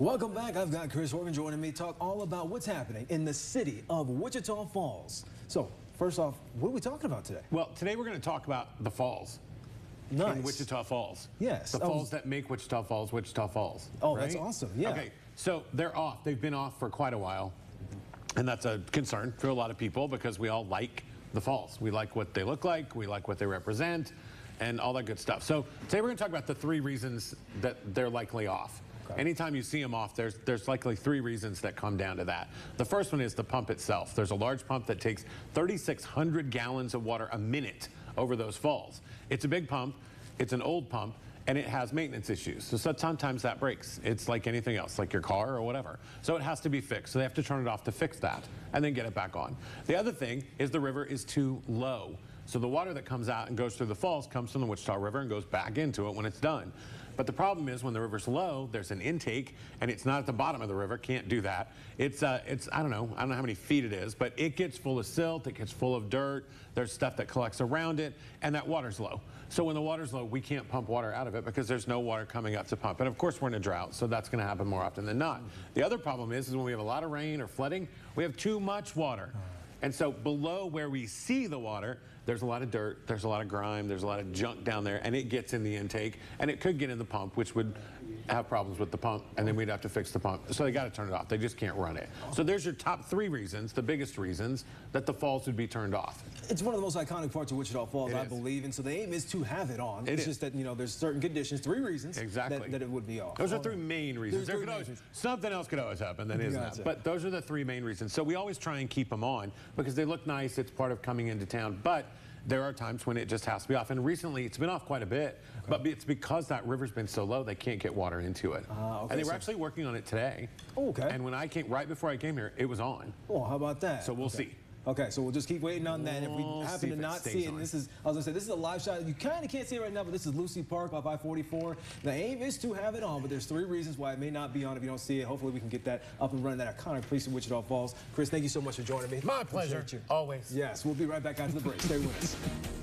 Welcome back. I've got Chris Horgan joining me to talk all about what's happening in the city of Wichita Falls. So, first off, what are we talking about today? Well, today we're going to talk about the falls. Nice. In Wichita Falls. Yes. The falls that make Wichita Falls, Wichita Falls. Oh, right? that's awesome. Yeah. Okay, so they're off. They've been off for quite a while. And that's a concern for a lot of people because we all like the falls. We like what they look like. We like what they represent and all that good stuff. So today we're going to talk about the 3 reasons that they're likely off. Okay. Anytime you see them off, there's likely 3 reasons that come down to that. The first one is the pump itself. There's a large pump that takes 3,600 gallons of water a minute over those falls. It's a big pump. It's an old pump. And it has maintenance issues. So sometimes that breaks. It's like anything else, like your car or whatever. So it has to be fixed. So they have to turn it off to fix that and then get it back on. The other thing is the river is too low. So the water that comes out and goes through the falls comes from the Wichita River and goes back into it when it's done. But the problem is when the river's low, there's an intake, and it's not at the bottom of the river. Can't do that. It's I don't know how many feet it is, but it gets full of silt. It gets full of dirt. There's stuff that collects around it, and that water's low. So when the water's low, we can't pump water out of it because there's no water coming up to pump. And of course, we're in a drought, so that's going to happen more often than not. The other problem is when we have a lot of rain or flooding, we have too much water. And so below where we see the water, there's a lot of dirt, there's a lot of grime, there's a lot of junk down there, and it gets in the intake, and it could get in the pump, which would have problems with the pump, and then we'd have to fix the pump. So they got to turn it off. They just can't run it. So there's your top 3 reasons, the biggest reasons, that the falls would be turned off. It's one of the most iconic parts of Wichita Falls, I believe, and so the aim is to have it on. It's just that, you know, there's certain conditions, 3 reasons that it would be off. Those are 3 main reasons. Something else could always happen that isn't that. But those are the 3 main reasons. So we always try and keep them on because they look nice. It's part of coming into town. But there are times when it just has to be off. And recently, it's been off quite a bit. But it's because that river's been so low, they can't get water into it. And they were actually working on it today. And when I came, right before I came here, it was on. Oh, how about that? So we'll see. Okay, so we'll just keep waiting on that. And if we happen to not see it, and this is, I was going to say, this is a live shot. You kind of can't see it right now, but this is Lucy Park off I-44. The aim is to have it on, but there's 3 reasons why it may not be on if you don't see it. Hopefully we can get that up and running, that iconic place in Wichita Falls. Chris, thank you so much for joining me. My pleasure. Always. Yes, we'll be right back after the break. Stay with us.